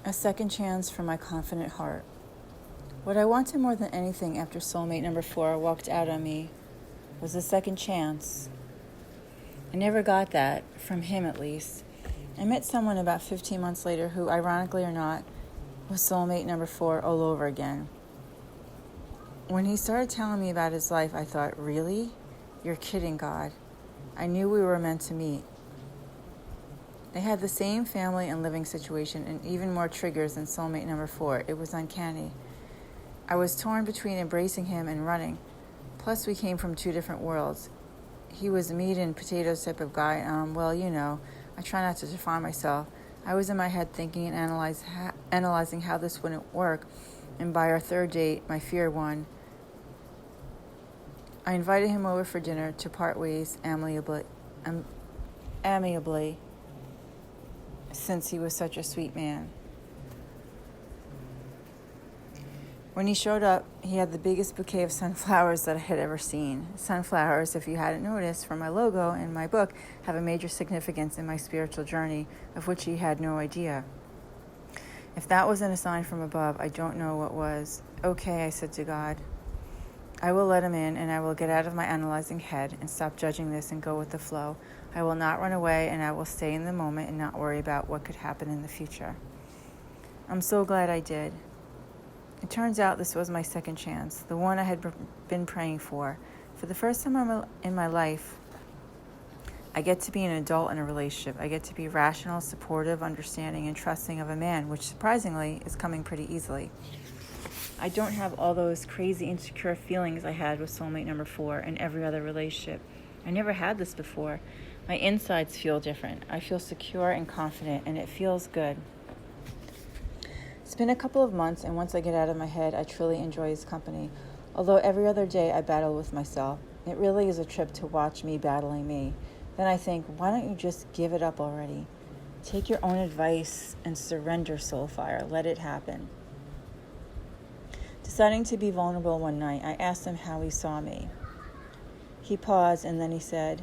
A second chance for my confident heart. What I wanted more than anything after soulmate number 4 walked out on me was a second chance. I never got that, from him at least. I met someone about 15 months later who, ironically or not, was soulmate number 4 all over again. When he started telling me about his life, I thought, really? You're kidding, God. I knew we were meant to meet. They had the same family and living situation and even more triggers than soulmate number 4. It was uncanny. I was torn between embracing him and running. Plus, we came from two different worlds. He was a meat and potatoes type of guy. I try not to define myself. I was in my head thinking and analyzing how this wouldn't work. And by our third date, my fear won. I invited him over for dinner to part ways amicably, since he was such a sweet man. When he showed up, he had the biggest bouquet of sunflowers that I had ever seen. Sunflowers, if you hadn't noticed from my logo and my book, have a major significance in my spiritual journey, of which he had no idea. If that wasn't a sign from above, I don't know what was. Okay, I said to God, I will let him in, and I will get out of my analyzing head and stop judging this and go with the flow. I will not run away, and I will stay in the moment and not worry about what could happen in the future. I'm so glad I did. It turns out this was my second chance, the one I had been praying for. For the first time in my life, I get to be an adult in a relationship. I get to be rational, supportive, understanding, and trusting of a man, which surprisingly is coming pretty easily. I don't have all those crazy insecure feelings I had with soulmate number 4 and every other relationship. I never had this before. My insides feel different. I feel secure and confident, and it feels good. It's been a couple of months, and once I get out of my head, I truly enjoy his company. Although every other day I battle with myself. It really is a trip to watch me battling me. Then I think, why don't you just give it up already? Take your own advice and surrender, Soulfire. Let it happen. Deciding to be vulnerable one night, I asked him how he saw me. He paused, and then he said,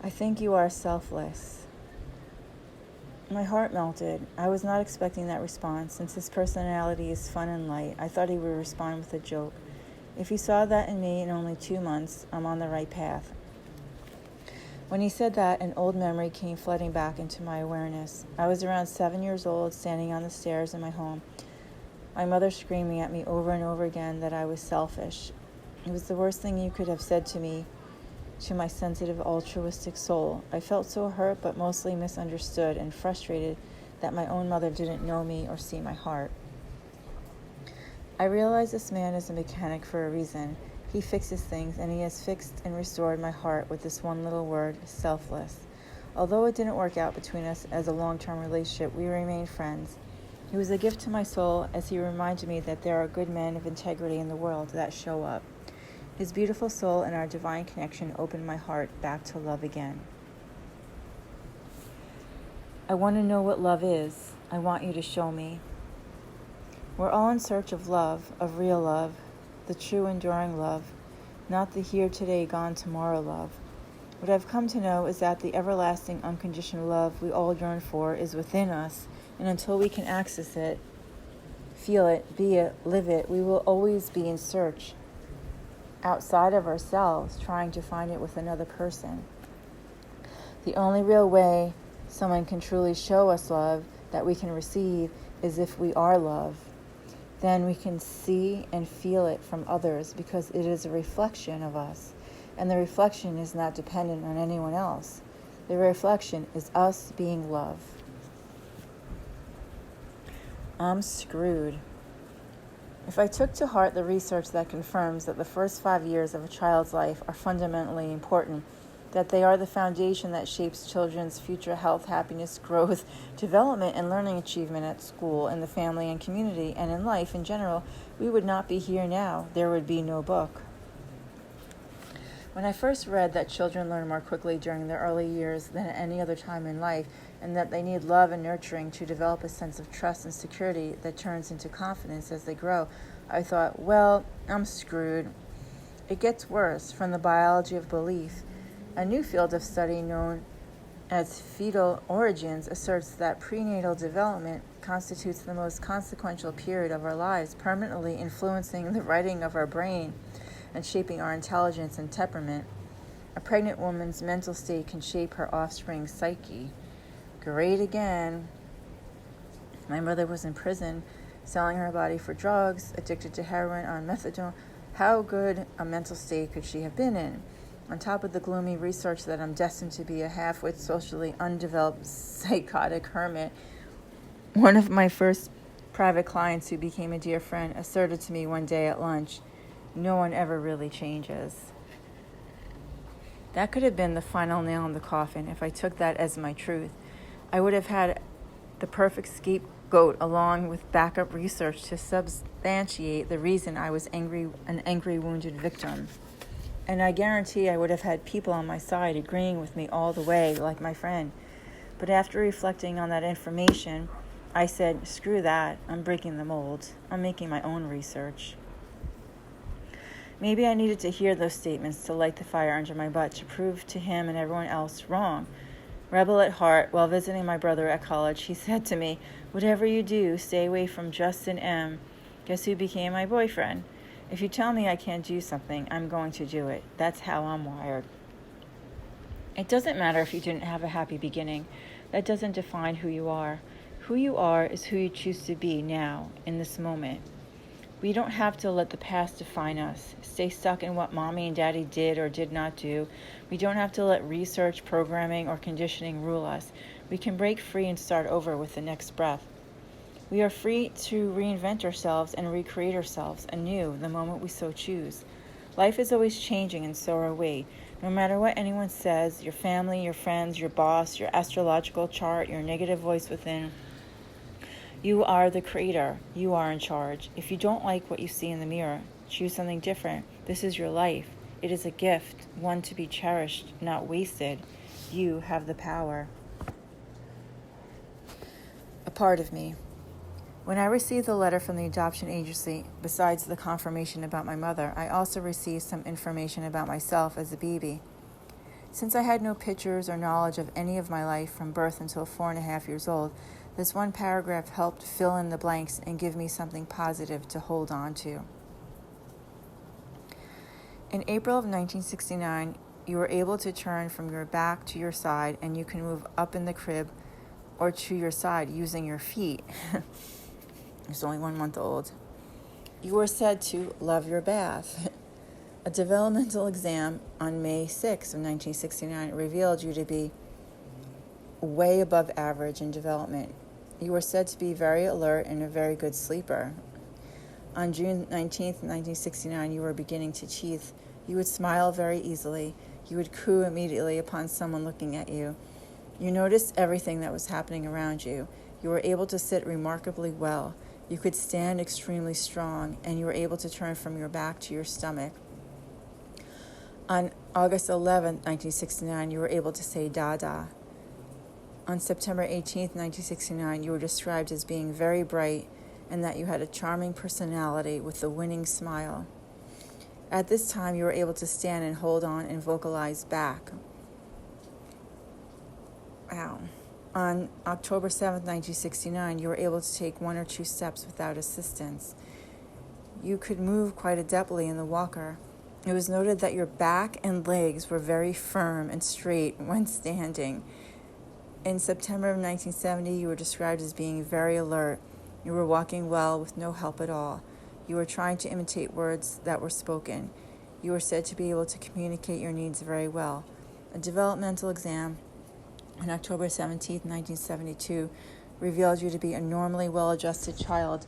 I think you are selfless. My heart melted. I was not expecting that response. Since his personality is fun and light, I thought he would respond with a joke. If he saw that in me in only 2 months, I'm on the right path. When he said that, an old memory came flooding back into my awareness. I was around 7 years old, standing on the stairs in my home. My mother screaming at me over and over again that I was selfish. It was the worst thing you could have said to me, to my sensitive, altruistic soul. I felt so hurt, but mostly misunderstood and frustrated that my own mother didn't know me or see my heart. I realized this man is a mechanic for a reason. He fixes things, and he has fixed and restored my heart with this one little word, selfless. Although it didn't work out between us as a long-term relationship, we remained friends. He was a gift to my soul, as he reminded me that there are good men of integrity in the world that show up. His beautiful soul and our divine connection opened my heart back to love again. I want to know what love is. I want you to show me. We're all in search of love, of real love, the true enduring love, not the here today, gone tomorrow love. What I've come to know is that the everlasting unconditional love we all yearn for is within us, and until we can access it, feel it, be it, live it, we will always be in search outside of ourselves, trying to find it with another person. The only real way someone can truly show us love that we can receive is if we are love. Then we can see and feel it from others because it is a reflection of us, and the reflection is not dependent on anyone else. The reflection is us being love. I'm screwed. If I took to heart the research that confirms that the first 5 years of a child's life are fundamentally important, that they are the foundation that shapes children's future health, happiness, growth, development, and learning achievement at school, in the family and community, and in life in general, we would not be here now. There would be no book. When I first read that children learn more quickly during their early years than at any other time in life, and that they need love and nurturing to develop a sense of trust and security that turns into confidence as they grow, I thought, well, I'm screwed. It gets worse. From the biology of belief, a new field of study known as fetal origins asserts that prenatal development constitutes the most consequential period of our lives, permanently influencing the writing of our brain and shaping our intelligence and temperament. A pregnant woman's mental state can shape her offspring's psyche. Great again. My mother was in prison, selling her body for drugs, addicted to heroin on methadone. How good a mental state could she have been in? On top of the gloomy research that I'm destined to be a half-wit, socially undeveloped, psychotic hermit, one of my first private clients who became a dear friend asserted to me one day at lunch, "No one ever really changes." That could have been the final nail in the coffin if I took that as my truth. I would have had the perfect scapegoat along with backup research to substantiate the reason I was an angry, wounded victim. And I guarantee I would have had people on my side agreeing with me all the way, like my friend. But after reflecting on that information, I said, screw that, I'm breaking the mold. I'm making my own research. Maybe I needed to hear those statements to light the fire under my butt, to prove to him and everyone else wrong. Rebel at heart, while visiting my brother at college, he said to me, "Whatever you do, stay away from Justin M." Guess who became my boyfriend? If you tell me I can't do something, I'm going to do it. That's how I'm wired. It doesn't matter if you didn't have a happy beginning. That doesn't define who you are. Who you are is who you choose to be now, in this moment. We don't have to let the past define us, stay stuck in what mommy and daddy did or did not do. We don't have to let research, programming, or conditioning rule us. We can break free and start over with the next breath. We are free to reinvent ourselves and recreate ourselves anew the moment we so choose. Life is always changing, and so are we. No matter what anyone says, your family, your friends, your boss, your astrological chart, your negative voice within, you are the creator. You are in charge. If you don't like what you see in the mirror, choose something different. This is your life. It is a gift, one to be cherished, not wasted. You have the power. A part of me. When I received the letter from the adoption agency, besides the confirmation about my mother, I also received some information about myself as a baby. Since I had no pictures or knowledge of any of my life from birth until 4.5 years old, this one paragraph helped fill in the blanks and give me something positive to hold on to. In April of 1969, you were able to turn from your back to your side, and you can move up in the crib or to your side using your feet. It's only 1 month old. You were said to love your bath. A developmental exam on May 6 of 1969 revealed you to be way above average in development. You were said to be very alert and a very good sleeper. On June 19, 1969, you were beginning to teeth. You would smile very easily. You would coo immediately upon someone looking at you. You noticed everything that was happening around you. You were able to sit remarkably well. You could stand extremely strong, and you were able to turn from your back to your stomach. On August 11, 1969, you were able to say Dada. On September 18, 1969, you were described as being very bright and that you had a charming personality with a winning smile. At this time, you were able to stand and hold on and vocalize back. Wow. On October 7, 1969, you were able to take 1 or 2 steps without assistance. You could move quite adeptly in the walker. It was noted that your back and legs were very firm and straight when standing. In September of 1970, you were described as being very alert. You were walking well with no help at all. You were trying to imitate words that were spoken. You were said to be able to communicate your needs very well. A developmental exam on October 17, 1972, revealed you to be a normally well-adjusted child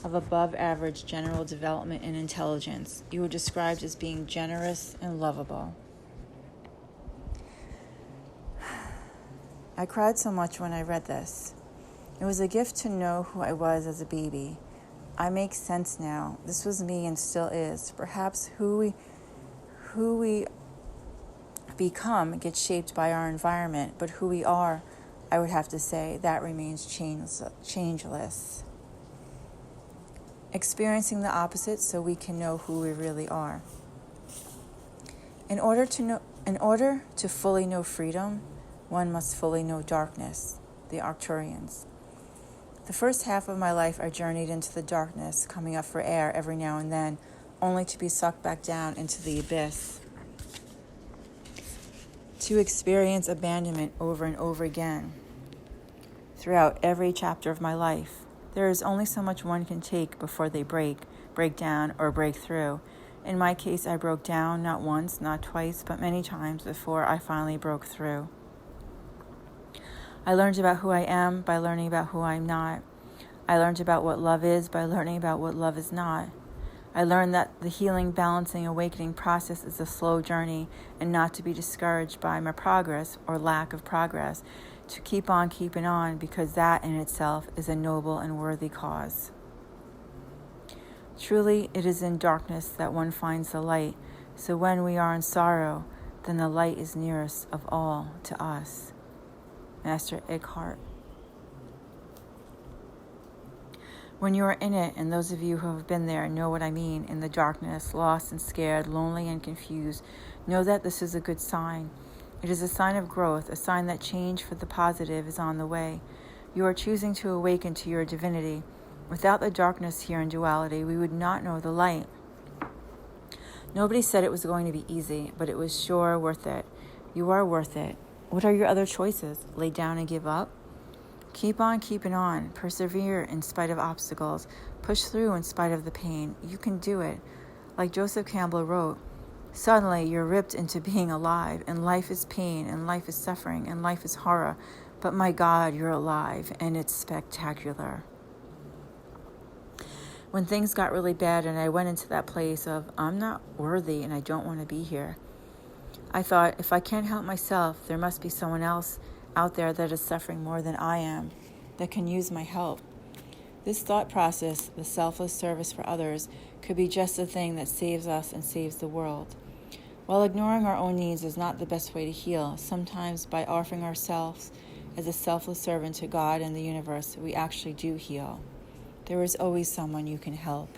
of above-average general development and intelligence. You were described as being generous and lovable. I cried so much when I read this. It was a gift to know who I was as a baby. I make sense now. This was me and still is. Perhaps who we become gets shaped by our environment, but who we are, I would have to say, that remains changeless. experiencing the opposite so we can know who we really are. In order to fully know freedom, one must fully know darkness, the Arcturians. The first half of my life I journeyed into the darkness, coming up for air every now and then, only to be sucked back down into the abyss, to experience abandonment over and over again. Throughout every chapter of my life, there is only so much one can take before they break down, or break through. In my case, I broke down not once, not twice, but many times before I finally broke through. I learned about who I am by learning about who I'm not. I learned about what love is by learning about what love is not. I learned that the healing, balancing, awakening process is a slow journey, and not to be discouraged by my progress or lack of progress, to keep on keeping on, because that in itself is a noble and worthy cause. Truly, it is in darkness that one finds the light, so when we are in sorrow, then the light is nearest of all to us. Master Eckhart. When you are in it, and those of you who have been there know what I mean, in the darkness, lost and scared, lonely and confused, know that this is a good sign. It is a sign of growth, a sign that change for the positive is on the way. You are choosing to awaken to your divinity. Without the darkness here in duality, we would not know the light. Nobody said it was going to be easy, but it was sure worth it. You are worth it. What are your other choices? Lay down and give up? Keep on keeping on. Persevere in spite of obstacles. Push through in spite of the pain. You can do it. Like Joseph Campbell wrote, suddenly you're ripped into being alive, and life is pain, and life is suffering, and life is horror. But my God, you're alive, and it's spectacular. When things got really bad and I went into that place of, I'm not worthy and I don't want to be here, I thought, if I can't help myself, there must be someone else out there that is suffering more than I am, that can use my help. This thought process, the selfless service for others, could be just the thing that saves us and saves the world. While ignoring our own needs is not the best way to heal, sometimes by offering ourselves as a selfless servant to God and the universe, we actually do heal. There is always someone you can help.